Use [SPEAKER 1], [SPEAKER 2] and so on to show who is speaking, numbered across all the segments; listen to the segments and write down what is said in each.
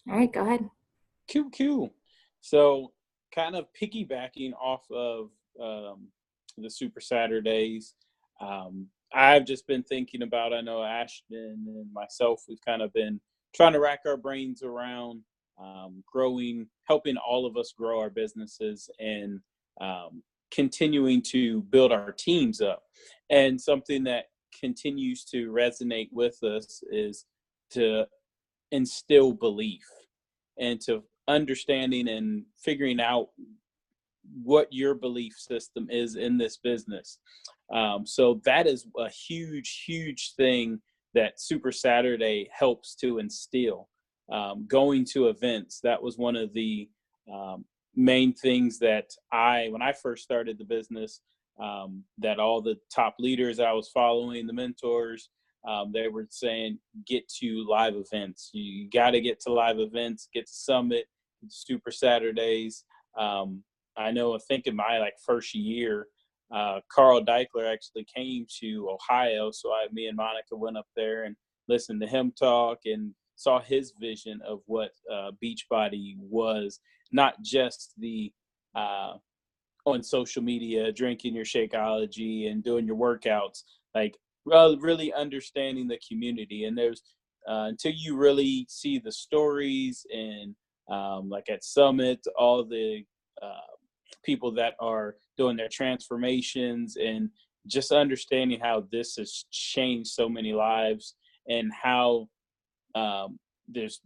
[SPEAKER 1] All right, go ahead.
[SPEAKER 2] QQ. So, kind of piggybacking off of the Super Saturdays, I've just been thinking about, I know Ashton and myself, we've kind of been trying to rack our brains around growing, helping all of us grow our businesses and continuing to build our teams up. And something that continues to resonate with us is to instill belief and to understanding and figuring out what your belief system is in this business. So that is a huge, huge thing that Super Saturday helps to instill. Going to events, that was one of the main things that when I first started the business, that all the top leaders I was following, the mentors, they were saying, get to live events. You got to get to live events, get to Summit, Super Saturdays. I know, I think in my first year, Carl Deichler actually came to Ohio. So me and Monica went up there and listened to him talk and saw his vision of what Beachbody was, not just the on social media, drinking your Shakeology and doing your workouts, like really understanding the community. And there's until you really see the stories and like at Summit, all the people that are doing their transformations and just understanding how this has changed so many lives and how there's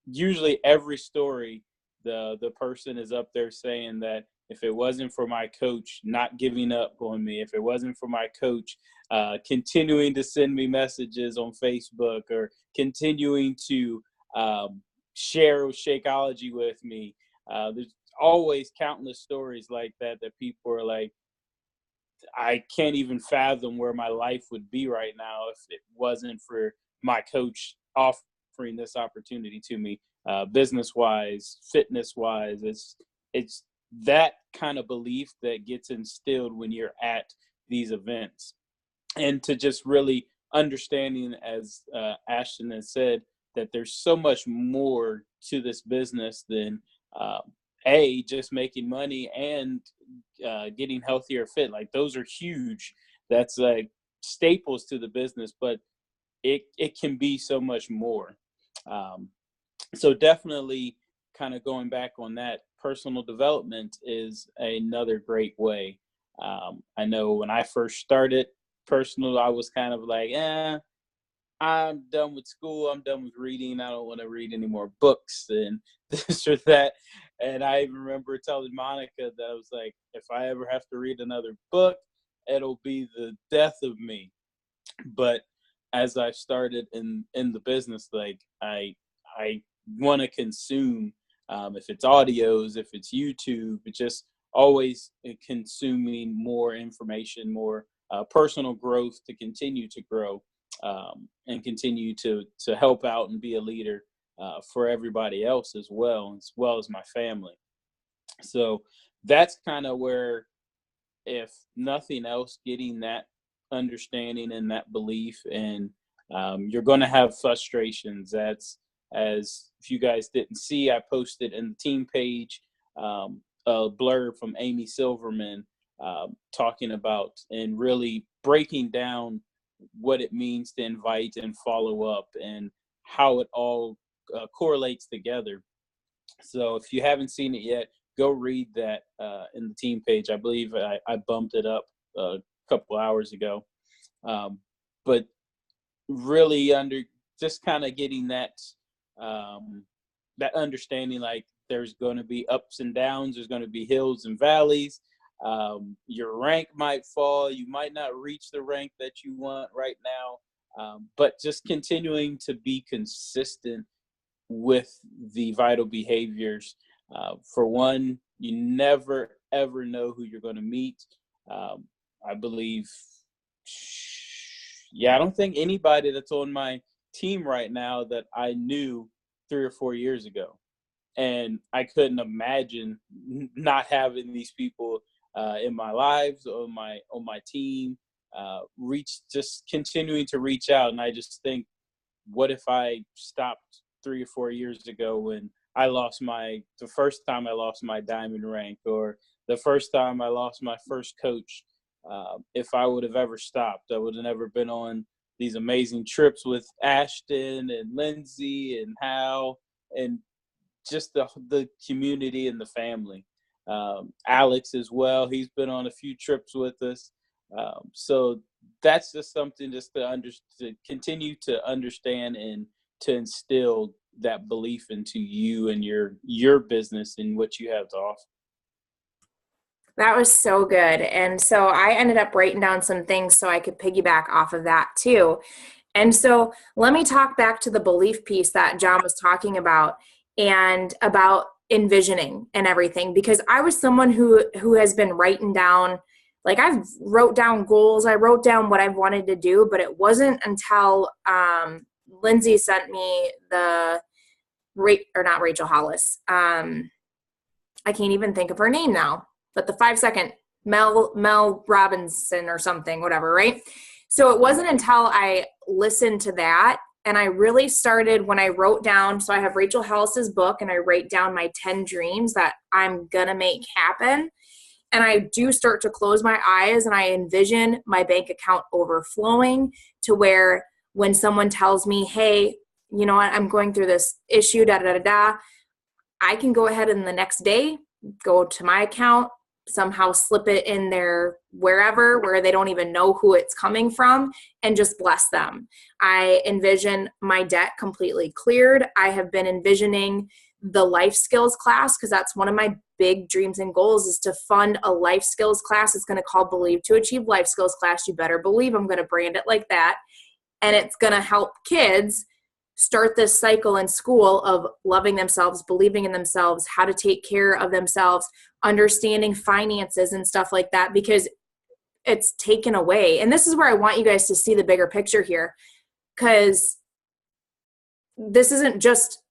[SPEAKER 2] usually every story the person is up there saying that if it wasn't for my coach not giving up on me, if it wasn't for my coach continuing to send me messages on Facebook or continuing to share Shakeology with me, there's always countless stories like that people are like, I can't even fathom where my life would be right now if it wasn't for my coach offering this opportunity to me, business wise, fitness wise. It's that kind of belief that gets instilled when you're at these events, and to just really understanding, as Ashton has said, that there's so much more to this business than uh, just making money and getting healthier fit. Like those are huge. That's like staples to the business, but it can be so much more. Um, so definitely, kind of going back on that, personal development is another great way. I know when I first started personal, I was kind of like, I'm done with school. I'm done with reading. I don't want to read any more books and this or that. And I even remember telling Monica that I was like, if I ever have to read another book, it'll be the death of me. But as I started in the business, like I want to consume, if it's audios, if it's YouTube, it's just always consuming more information, more personal growth to continue to grow, and continue to help out and be a leader for everybody else as well as my family. So that's kind of where, if nothing else, getting that understanding and that belief, and you're going to have frustrations. That's, as if you guys didn't see, I posted in the team page a blurb from Amy Silverman talking about and really breaking down what it means to invite and follow up and how it all correlates together. So if you haven't seen it yet, go read that in the team page. I believe I bumped it up a couple hours ago. Um, but really just kind of getting um, that understanding, like there's going to be ups and downs, there's going to be hills and valleys. Your rank might fall, you might not reach the rank that you want right now, but just continuing to be consistent with the vital behaviors. For one, you never ever know who you're going to meet. Um, I believe, yeah, I don't think anybody that's on my team right now that I knew 3 or 4 years ago, and I couldn't imagine not having these people in my lives, on my team. Reach, just continuing to reach out, and I just think, what if I stopped 3 or 4 years ago when the first time I lost my diamond rank, or the first time I lost my first coach. If I would have ever stopped, I would have never been on these amazing trips with Ashton and Lindsay and Hal, and just the community and the family. Alex as well. He's been on a few trips with us. So that's just something just to continue to understand and to instill that belief into you and your business and what you have to offer.
[SPEAKER 1] That was so good. And so I ended up writing down some things so I could piggyback off of that too. And so let me talk back to the belief piece that John was talking about, and about envisioning and everything, because I was someone who has been writing down, like I've wrote down goals, I wrote down what I wanted to do, but it wasn't until Lindsay sent me not Rachel Hollis. I can't even think of her name now, but the 5-second Mel Robinson or something, whatever, right? So it wasn't until I listened to that and I really started when I wrote down, so I have Rachel Hollis's book and I write down my 10 dreams that I'm going to make happen. And I do start to close my eyes and I envision my bank account overflowing to where when someone tells me, hey, you know what, I'm going through this issue, I can go ahead and the next day go to my account, somehow slip it in there wherever, where they don't even know who it's coming from, and just bless them. I envision my debt completely cleared. I have been envisioning the life skills class, because that's one of my big dreams and goals, is to fund a life skills class. It's going to call Believe to Achieve Life Skills Class. You better believe I'm going to brand it like that. And it's going to help kids start this cycle in school of loving themselves, believing in themselves, how to take care of themselves, understanding finances and stuff like that, because it's taken away. And this is where I want you guys to see the bigger picture here, because this isn't just,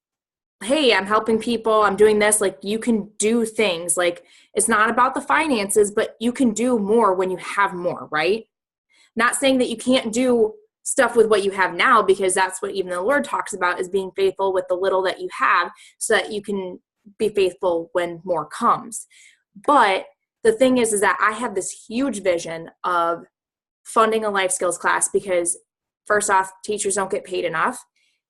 [SPEAKER 1] hey, I'm helping people, I'm doing this. Like, you can do things. Like, it's not about the finances, but you can do more when you have more, right? Not saying that you can't do stuff with what you have now, because that's what even the Lord talks about, is being faithful with the little that you have so that you can be faithful when more comes. But the thing is that I have this huge vision of funding a life skills class, because first off, teachers don't get paid enough.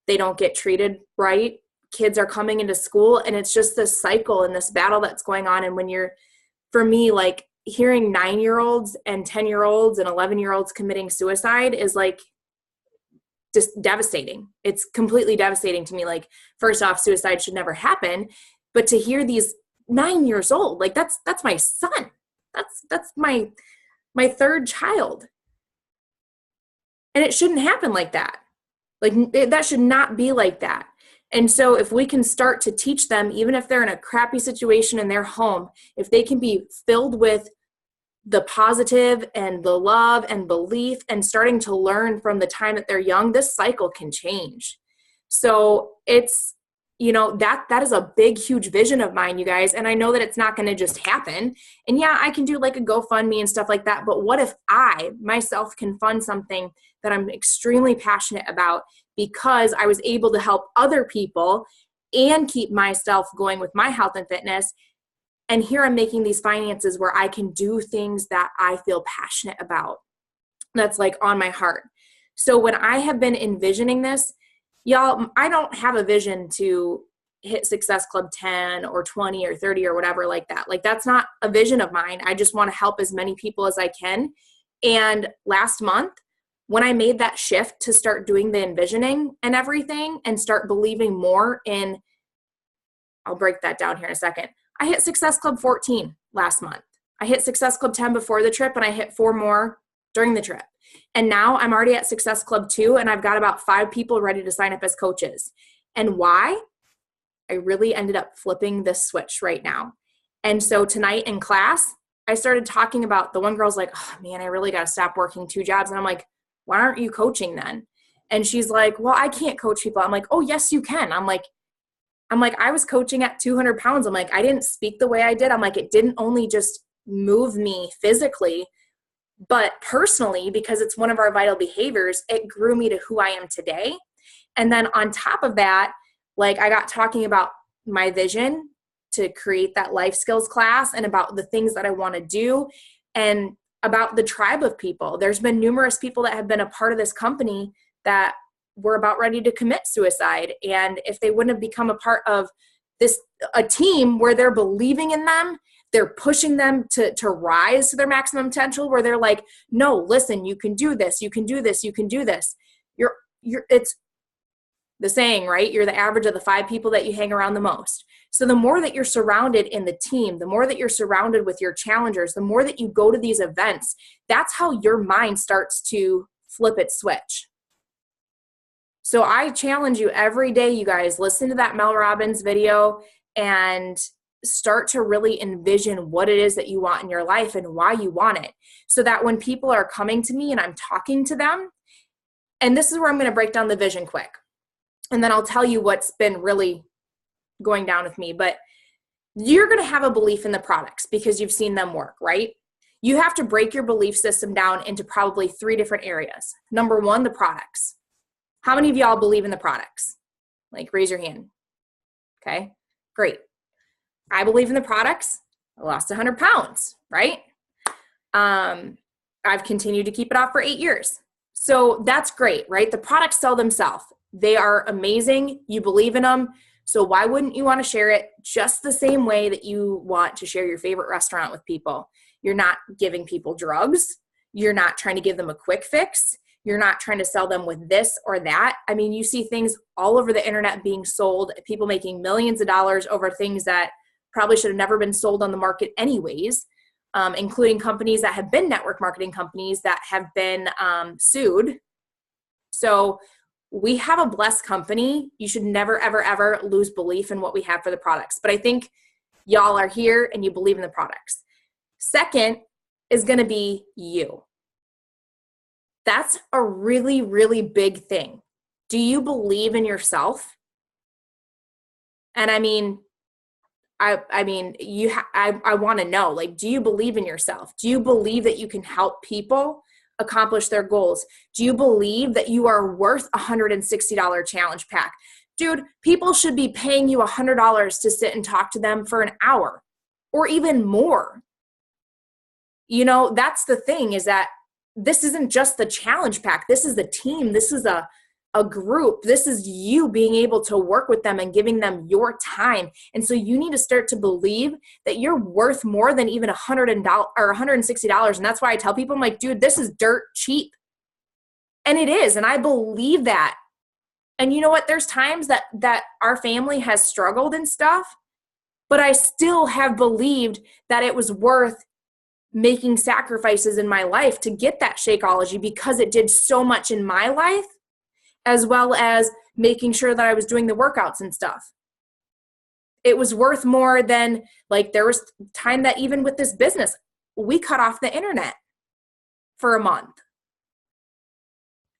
[SPEAKER 1] They don't get treated right. Kids are coming into school, and it's just this cycle and this battle that's going on. And when for me, like, hearing 9-year-olds and 10-year-olds and 11-year-olds committing suicide is like just devastating. It's completely devastating to me. Like, first off, suicide should never happen, but to hear these 9 years old, like that's my son. That's my third child. And it shouldn't happen like that. Like, that should not be like that. And so if we can start to teach them, even if they're in a crappy situation in their home, if they can be filled with the positive and the love and belief, and starting to learn from the time that they're young, this cycle can change. So it's, that is a big, huge vision of mine, you guys. And I know that it's not going to just happen. And yeah, I can do like a GoFundMe and stuff like that. But what if I myself can fund something that I'm extremely passionate about, because I was able to help other people and keep myself going with my health and fitness? And here I'm making these finances where I can do things that I feel passionate about. That's like on my heart. So when I have been envisioning this, y'all, I don't have a vision to hit Success Club 10 or 20 or 30 or whatever like that. Like, that's not a vision of mine. I just want to help as many people as I can. And last month, when I made that shift to start doing the envisioning and everything and start believing more in, I'll break that down here in a second. I hit Success Club 14 last month. I hit Success Club 10 before the trip, and I hit 4 more during the trip. And now I'm already at Success Club 2, and I've got about 5 people ready to sign up as coaches. And why? I really ended up flipping this switch right now. And so tonight in class, I started talking about, the one girl's like, oh man, I really got to stop working 2 jobs. And I'm like, why aren't you coaching then? And she's like, well, I can't coach people. I'm like, oh yes, you can. I'm like, I was coaching at 200 pounds. I'm like, I didn't speak the way I did. I'm like, it didn't only just move me physically, but personally, because it's one of our vital behaviors, it grew me to who I am today. And then on top of that, Like I got talking about my vision to create that life skills class and about the things that I want to do and about the tribe of people. There's been numerous people that have been a part of this company that were about ready to commit suicide. And if they wouldn't have become a part of a team where they're believing in them, they're pushing them to rise to their maximum potential, where they're like, no, listen, you can do this, you can do this, you can do this. It's the saying, right? You're the average of the 5 people that you hang around the most. So the more that you're surrounded in the team, the more that you're surrounded with your challengers, the more that you go to these events, that's how your mind starts to flip its switch. So I challenge you every day, you guys, listen to that Mel Robbins video and start to really envision what it is that you want in your life and why you want it. So that when people are coming to me and I'm talking to them, and this is where I'm going to break down the vision quick. And then I'll tell you what's been really going down with me. But you're going to have a belief in the products because you've seen them work, right? You have to break your belief system down into probably 3 different areas. Number 1, the products. How many of y'all believe in the products? Like, raise your hand. Okay, great. I believe in the products. I lost 100 pounds, right? I've continued to keep it off for 8 years. So that's great, right? The products sell themselves. They are amazing. You believe in them. So why wouldn't you want to share it just the same way that you want to share your favorite restaurant with people? You're not giving people drugs. You're not trying to give them a quick fix. You're not trying to sell them with this or that. I mean, you see things all over the internet being sold, people making millions of dollars over things that probably should have never been sold on the market anyways, including companies that have been network marketing companies that have been sued. So we have a blessed company. You should never, ever, ever lose belief in what we have for the products. But I think y'all are here and you believe in the products. Second is going to be you. That's a really, really big thing. Do you believe in yourself? And I mean, I want to know, like, do you believe in yourself? Do you believe that you can help people accomplish their goals? Do you believe that you are worth a $160 challenge pack? Dude, people should be paying you $100 to sit and talk to them for an hour or even more. You know, that's the thing, is that this isn't just the challenge pack. This is the team. This is a group. This is you being able to work with them and giving them your time. And so you need to start to believe that you're worth more than even $100 or $160. And that's why I tell people, I'm like, dude, this is dirt cheap. And it is. And I believe that. And you know what? There's times that our family has struggled and stuff, but I still have believed that it was worth making sacrifices in my life to get that Shakeology, because it did so much in my life, as well as making sure that I was doing the workouts and stuff. It was worth more than, like, there was time that even with this business, we cut off the internet for a month.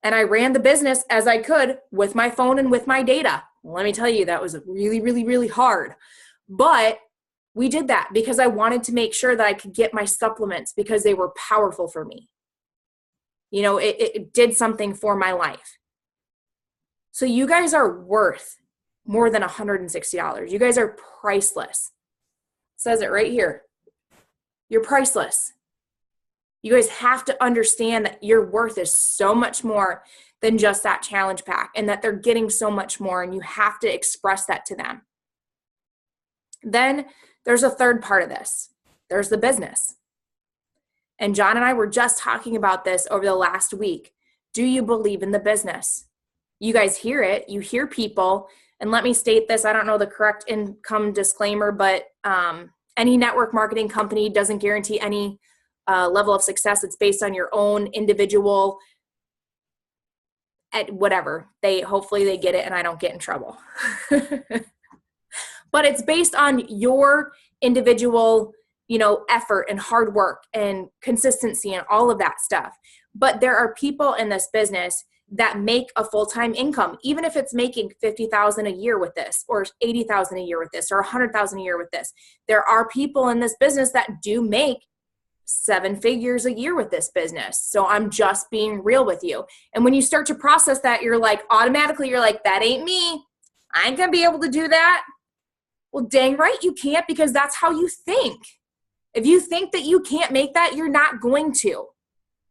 [SPEAKER 1] And I ran the business as I could with my phone and with my data. Let me tell you, that was really, really, really hard. But we did that because I wanted to make sure that I could get my supplements because they were powerful for me. You know, it did something for my life. So you guys are worth more than $160. You guys are priceless. It says it right here. You're priceless. You guys have to understand that your worth is so much more than just that challenge pack, and that they're getting so much more, and you have to express that to them. Then there's a third part of this. There's the business. And John and I were just talking about this over the last week. Do you believe in the business? You guys hear it. You hear people. And let me state this. I don't know the correct income disclaimer, but any network marketing company doesn't guarantee any level of success. It's based on your own individual at whatever. Hopefully they get it and I don't get in trouble. But it's based on your individual, effort and hard work and consistency and all of that stuff. But there are people in this business that make a full-time income, even if it's making $50,000 a year with this, or $80,000 a year with this, or $100,000 a year with this. There are people in this business that do make 7 figures a year with this business. So I'm just being real with you. And when you start to process that, you're like, that ain't me. I ain't going to be able to do that. Well, dang right you can't, because that's how you think. If you think that you can't make that, you're not going to.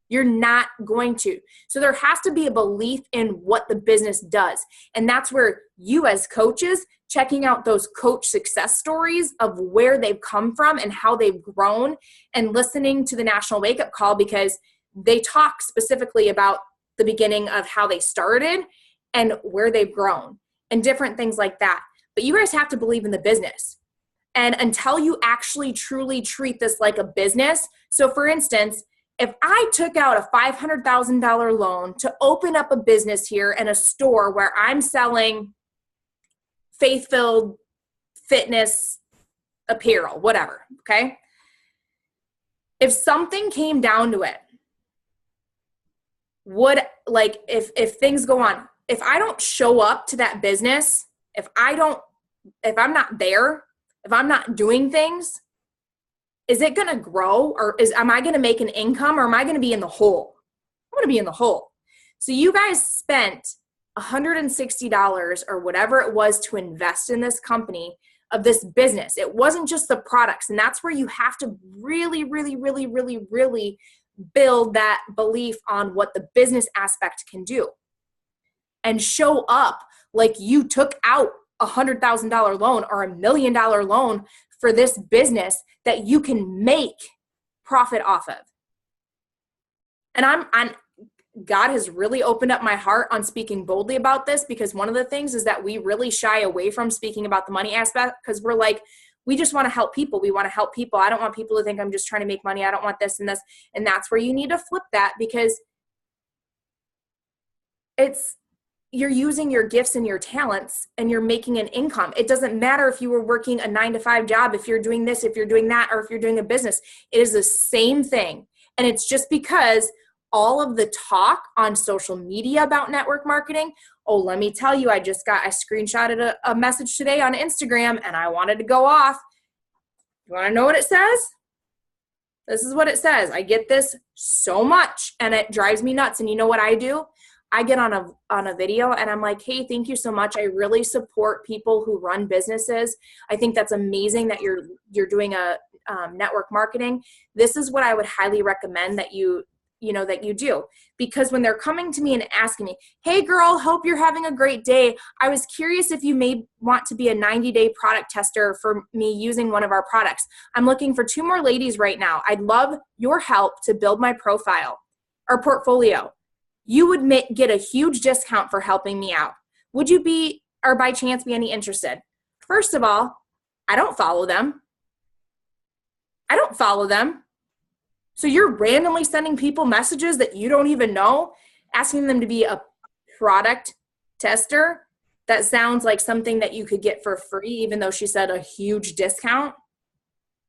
[SPEAKER 1] You're not going to. So there has to be a belief in what the business does. And that's where you as coaches, checking out those coach success stories of where they've come from and how they've grown, and listening to the National Wake Up Call, because they talk specifically about the beginning of how they started and where they've grown and different things like that. But you guys have to believe in the business. And until you actually truly treat this like a business. So for instance, if I took out a $500,000 loan to open up a business here and a store where I'm selling faith-filled fitness apparel, whatever, okay? If something came down to it, if things go on, if I don't show up to that business, if I'm not there, if I'm not doing things, is it going to grow, or am I going to make an income, or am I going to be in the hole? I'm going to be in the hole. So you guys spent $160 or whatever it was to invest in this company of this business. It wasn't just the products. And that's where you have to really, really, really, really, really build that belief on what the business aspect can do, and show up like you took out $100,000 loan or $1 million loan for this business that you can make profit off of. And God has really opened up my heart on speaking boldly about this, because one of the things is that we really shy away from speaking about the money aspect, because we're like, we just want to help people. We want to help people. I don't want people to think I'm just trying to make money. I don't want this and this. And that's where you need to flip that, because you're using your gifts and your talents and you're making an income. It doesn't matter if you were working a 9-to-5 job, if you're doing this, if you're doing that, or if you're doing a business. It is the same thing. And it's just because all of the talk on social media about network marketing. Oh, let me tell you, I screenshotted a message today on Instagram and I wanted to go off. You want to know what it says? This is what it says. I get this so much and it drives me nuts. And you know what I do? I get on a video and I'm like, hey, thank you so much. I really support people who run businesses. I think that's amazing that you're doing a network marketing. This is what I would highly recommend that you do. Because when they're coming to me and asking me, hey girl, hope you're having a great day. I was curious if you may want to be a 90-day product tester for me using one of our products. I'm looking for 2 more ladies right now. I'd love your help to build my profile or portfolio. You would get a huge discount for helping me out. Would you by chance be any interested? First of all, I don't follow them. So you're randomly sending people messages that you don't even know, asking them to be a product tester. That sounds like something that you could get for free, even though she said a huge discount.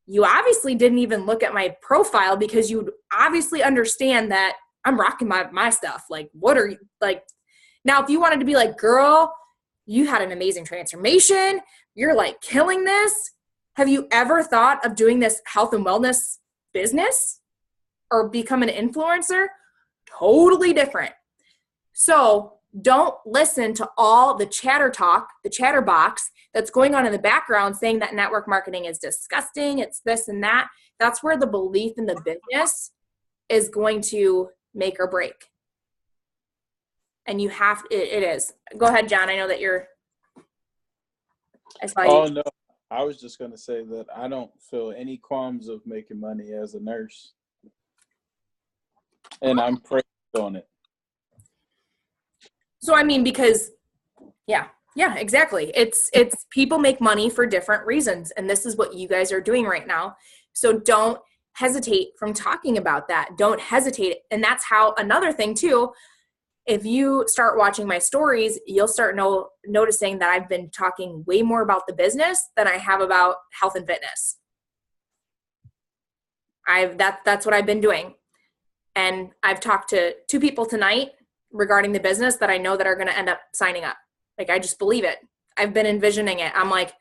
[SPEAKER 1] You obviously didn't even look at my profile, because you obviously understand that I'm rocking my stuff. Like, what are you like? Now, if you wanted to be like, girl, you had an amazing transformation. You're like killing this. Have you ever thought of doing this health and wellness business or become an influencer? Totally different. So don't listen to all the chatter talk, the chatterbox that's going on in the background saying that network marketing is disgusting. It's this and that. That's where the belief in the business is going to make or break. And it is. Go ahead, John. I know that I saw you.
[SPEAKER 2] Oh, no. I was just going to say that I don't feel any qualms of making money as a nurse. And I'm praised on it.
[SPEAKER 1] So, I mean, because, yeah, exactly. It's people make money for different reasons. And this is what you guys are doing right now. So don't hesitate from talking about that. Don't hesitate. And that's how, another thing too, if you start watching my stories, you'll start noticing that I've been talking way more about the business than I have about health and fitness. That's what I've been doing. And I've talked to 2 people tonight regarding the business that I know that are going to end up signing up. Like, I just believe it. I've been envisioning it. I'm like,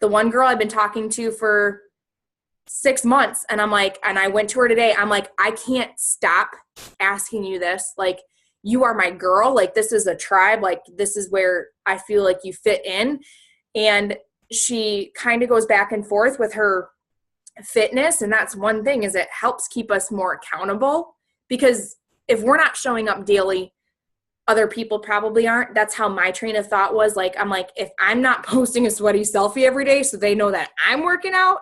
[SPEAKER 1] the one girl I've been talking to for 6 months, and I'm like, and I went to her today. I'm like, I can't stop asking you this. Like, you are my girl. Like, this is a tribe. Like, this is where I feel like you fit in. And she kind of goes back and forth with her fitness. And that's one thing, is it helps keep us more accountable, because if we're not showing up daily, other people probably aren't. That's how my train of thought was. Like, I'm like, if I'm not posting a sweaty selfie every day so they know that I'm working out,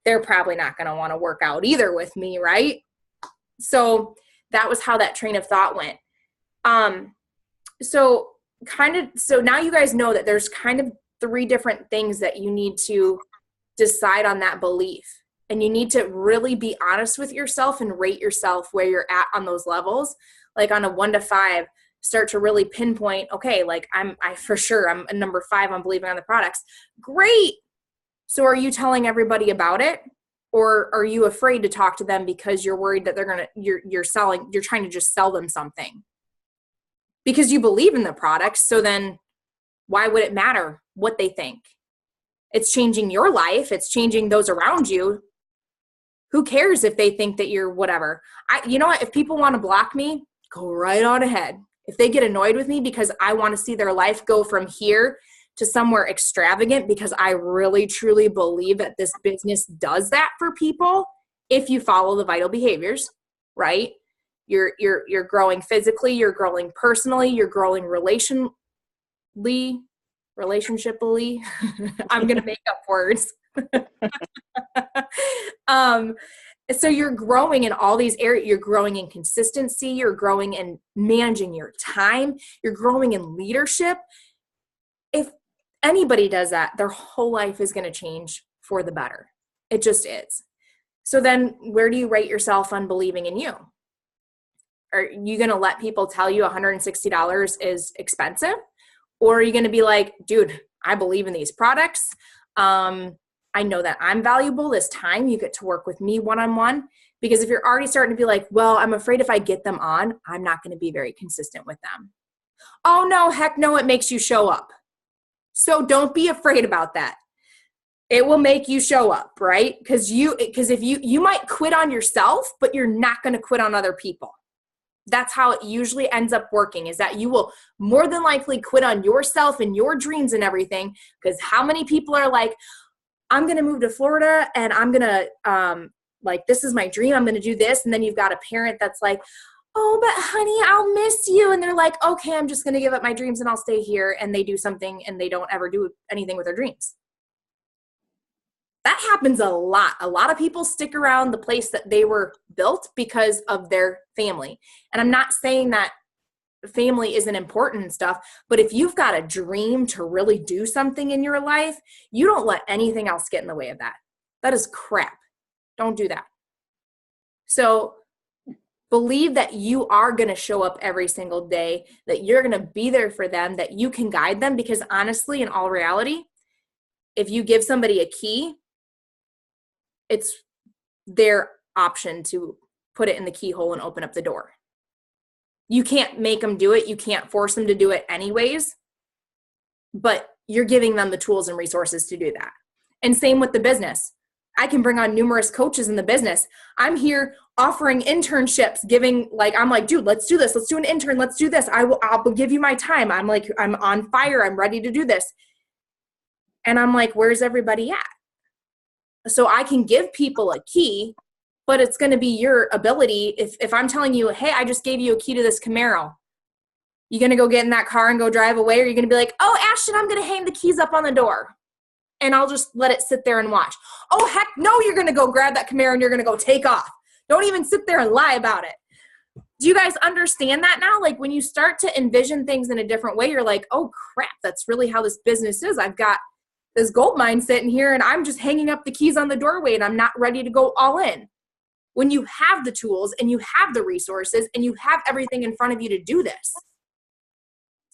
[SPEAKER 1] they're probably not going to want to work out either with me, right? So that was how that train of thought went. So now you guys know that there's kind of 3 different things that you need to decide on that belief. And you need to really be honest with yourself and rate yourself where you're at on those levels. Like on a 1 to 5, start to really pinpoint, okay, like I'm a number 5 on believing on the products. Great. So are you telling everybody about it? Or are you afraid to talk to them because you're worried that you're trying to just sell them something? Because you believe in the products, so then why would it matter what they think? It's changing your life. It's changing those around you. Who cares if they think that you're whatever? You know what? If people want to block me, go right on ahead. If they get annoyed with me because I want to see their life go from here to somewhere extravagant, because I really truly believe that this business does that for people, if you follow the vital behaviors, right? You're growing physically, you're growing personally, you're growing relationshiply. I'm going to make up words. So you're growing in all these areas. You're growing in consistency. You're growing in managing your time. You're growing in leadership. If anybody does that, their whole life is going to change for the better. It just is. So then where do you rate yourself on believing in you? Are you going to let people tell you $160 is expensive? Or are you going to be like, dude, I believe in these products. I know that I'm valuable. This time you get to work with me one-on-one. Because if you're already starting to be like, well, I'm afraid if I get them on, I'm not going to be very consistent with them. Oh no, heck no, it makes you show up. So don't be afraid about that. It will make you show up, right? Because if you might quit on yourself, but you're not going to quit on other people. That's how it usually ends up working, is that you will more than likely quit on yourself and your dreams and everything. Because how many people are like, I'm going to move to Florida and I'm going to, this is my dream. I'm going to do this. And then you've got a parent that's like, oh, but honey, I'll miss you. And they're like, okay, I'm just going to give up my dreams and I'll stay here. And they do something and they don't ever do anything with their dreams. That happens a lot. A lot of people stick around the place that they were built because of their family. And I'm not saying that family isn't important and stuff, but if you've got a dream to really do something in your life, you don't let anything else get in the way of that. That is crap. Don't do that. So believe that you are going to show up every single day, that you're going to be there for them, that you can guide them, because honestly, in all reality, if you give somebody a key, it's their option to put it in the keyhole and open up the door. You can't make them do it. You can't force them to do it anyways, but you're giving them the tools and resources to do that. And same with the business. I can bring on numerous coaches in the business. I'm here offering internships, I'm like, dude, let's do this. Let's do an intern. Let's do this. I'll give you my time. I'm like, I'm on fire. I'm ready to do this. And I'm like, where's everybody at? So I can give people a key, but it's going to be your ability. If I'm telling you, hey, I just gave you a key to this Camaro, you going to go get in that car and go drive away? Or are you going to be like, oh, Ashton, I'm going to hang the keys up on the door and I'll just let it sit there and watch? Oh, heck no, you're going to go grab that Camaro and you're going to go take off. Don't even sit there and lie about it. Do you guys understand that now? Like when you start to envision things in a different way, you're like, oh crap, that's really how this business is. I've got this gold mine sitting here and I'm just hanging up the keys on the doorway and I'm not ready to go all in. When you have the tools and you have the resources and you have everything in front of you to do this.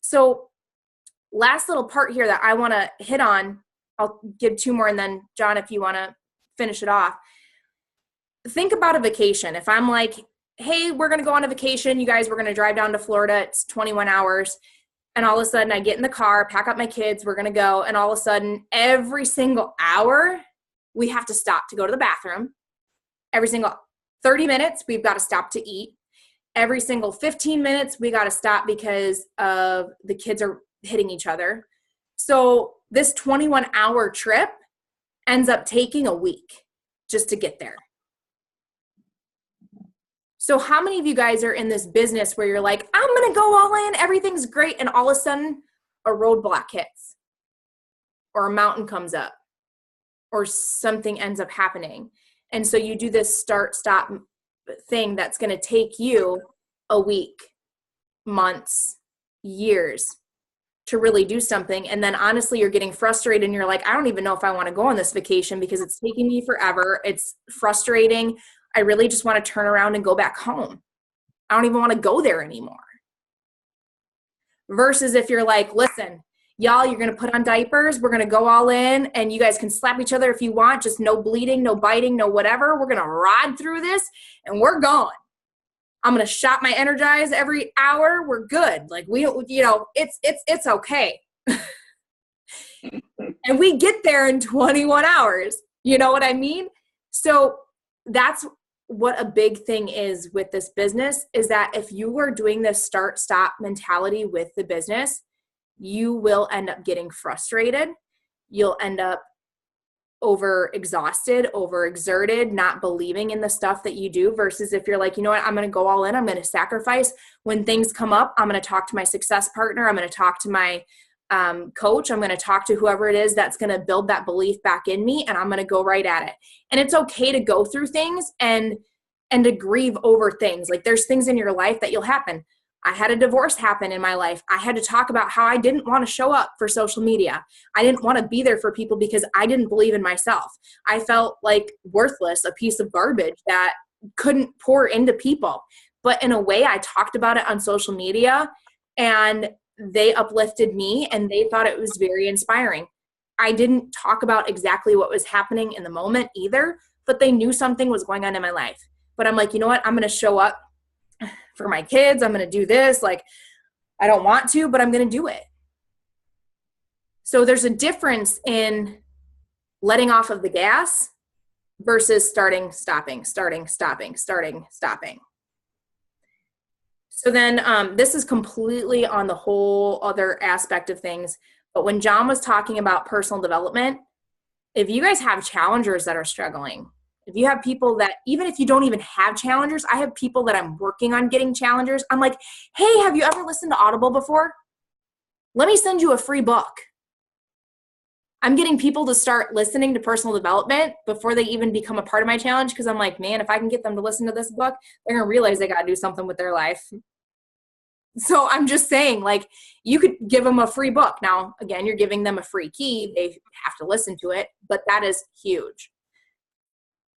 [SPEAKER 1] So last little part here that I want to hit on, I'll give 2 more and then John, if you want to finish it off. Think about a vacation. If I'm like, hey, we're going to go on a vacation. You guys, we're going to drive down to Florida. It's 21 hours. And all of a sudden I get in the car, pack up my kids, we're going to go. And all of a sudden, every single hour, we have to stop to go to the bathroom. Every single 30 minutes, we've got to stop to eat. every single 15 minutes, we got to stop because of the kids are hitting each other. So this 21-hour trip ends up taking a week just to get there. So how many of you guys are in this business where you're like, I'm going to go all in, everything's great, and all of a sudden a roadblock hits or a mountain comes up or something ends up happening? And so you do this start-stop thing that's going to take you a week, months, years to really do something. And then honestly, you're getting frustrated and you're like, I don't even know if I want to go on this vacation because it's taking me forever. It's frustrating. I really just want to turn around and go back home. I don't even want to go there anymore. Versus if you're like, listen, y'all, you're going to put on diapers. We're going to go all in and you guys can slap each other if you want. Just no bleeding, no biting, no whatever. We're going to ride through this and we're going. I'm going to shot my Energize every hour. We're good. Like we don't, it's okay. And we get there in 21 hours. You know what I mean? So that's what a big thing is with this business, is that if you are doing this start-stop mentality with the business, you will end up getting frustrated. You'll end up overexhausted, overexerted, not believing in the stuff that you do, versus if you're like, you know what, I'm going to go all in. I'm going to sacrifice. When things come up, I'm going to talk to my success partner. I'm going to talk to my coach. I'm going to talk to whoever it is that's going to build that belief back in me, and I'm going to go right at it. And it's okay to go through things and to grieve over things. Like there's things in your life that you'll happen. I had a divorce happen in my life. I had to talk about how I didn't want to show up for social media. I didn't want to be there for people because I didn't believe in myself. I felt like worthless, a piece of garbage that couldn't pour into people. But in a way, I talked about it on social media and they uplifted me and they thought it was very inspiring. I didn't talk about exactly what was happening in the moment either, but they knew something was going on in my life. But I'm like, you know what? I'm going to show up for my kids. I'm going to do this. Like, I don't want to, but I'm going to do it. So there's a difference in letting off of the gas versus starting, stopping. So then this is completely on the whole other aspect of things. But when John was talking about personal development, if you guys have challengers that are struggling, if you have people that, even if you don't even have challengers, I have people that I'm working on getting challengers. I'm like, hey, have you ever listened to Audible before? Let me send you a free book. I'm getting people to start listening to personal development before they even become a part of my challenge, because I'm like, man, if I can get them to listen to this book, they're going to realize they got to do something with their life. So I'm just saying, like, you could give them a free book. Now, again, you're giving them a free key. They have to listen to it, but that is huge.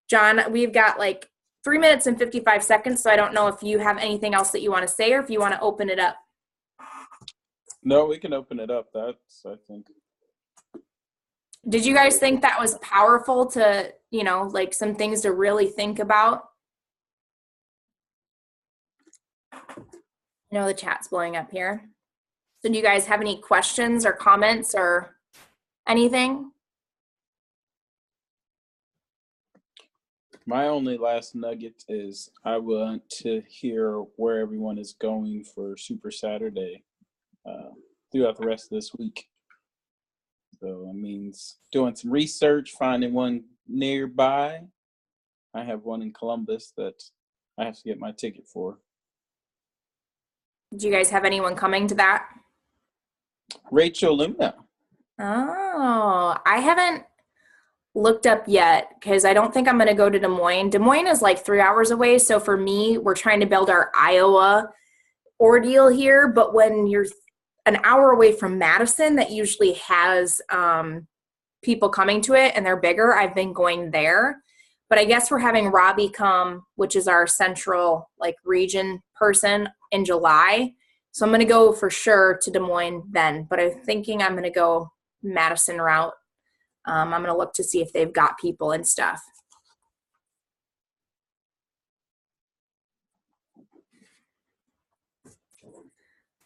[SPEAKER 1] John, we've got like 3 minutes and 55 seconds, so I don't know if you have anything else that you want to say or if you want to open it up.
[SPEAKER 2] No, we can open it up. That's, I think.
[SPEAKER 1] Did you guys think that was powerful to, like some things to really think about? I know the chat's blowing up here. So do you guys have any questions or comments or anything?
[SPEAKER 2] My only last nugget is I want to hear where everyone is going for Super Saturday throughout the rest of this week. So it means doing some research, finding one nearby. I have one in Columbus that I have to get my ticket for.
[SPEAKER 1] Do you guys have anyone coming to that?
[SPEAKER 2] Rachel Luna.
[SPEAKER 1] Oh, I haven't looked up yet because I don't think I'm going to go to Des Moines. Des Moines is like 3 hours away. So for me, we're trying to build our Iowa ordeal here. But when you're an hour away from Madison, that usually has people coming to it and they're bigger. I've been going there. But I guess we're having Robbie come, which is our central like region person, in July. So I'm going to go for sure to Des Moines then. But I'm thinking I'm going to go Madison route. I'm going to look to see if they've got people and stuff.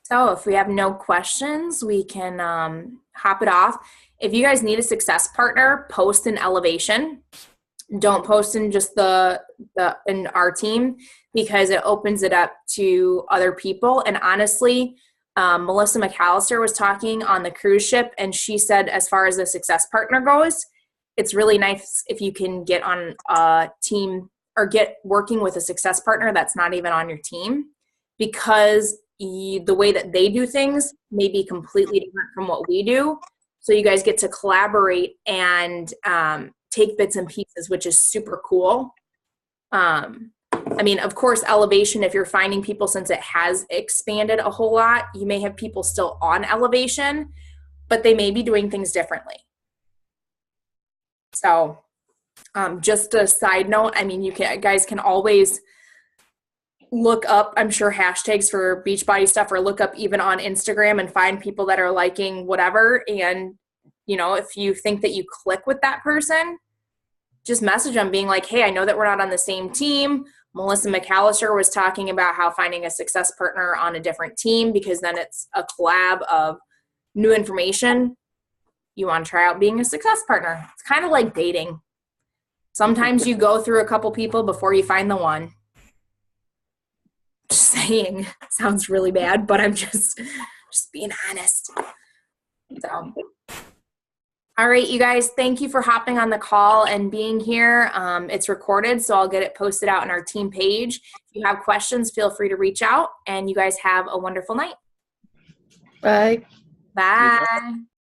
[SPEAKER 1] So if we have no questions, we can hop it off. If you guys need a success partner, post an elevation. Don't post in just in our team. because it opens it up to other people. And honestly, Melissa McAllister was talking on the cruise ship, and she said, as far as the success partner goes, it's really nice if you can get on a team or get working with a success partner that's not even on your team, because the way that they do things may be completely different from what we do. So you guys get to collaborate and take bits and pieces, which is super cool. I mean, of course, elevation, if you're finding people, since it has expanded a whole lot, you may have people still on elevation, but they may be doing things differently. So just a side note, I mean, guys can always look up, I'm sure, hashtags for Beachbody stuff, or look up even on Instagram and find people that are liking whatever. And, you know, if you think that you click with that person, just message them being like, hey, I know that we're not on the same team. Melissa McAllister was talking about how finding a success partner on a different team, because then it's a collab of new information. You want to try out being a success partner. It's kind of like dating. Sometimes you go through a couple people before you find the one. Just saying. Sounds really bad, but I'm just being honest. So, all right, you guys, thank you for hopping on the call and being here. It's recorded, so I'll get it posted out on our team page. If you have questions, feel free to reach out, and you guys have a wonderful night.
[SPEAKER 3] Bye.
[SPEAKER 1] Bye.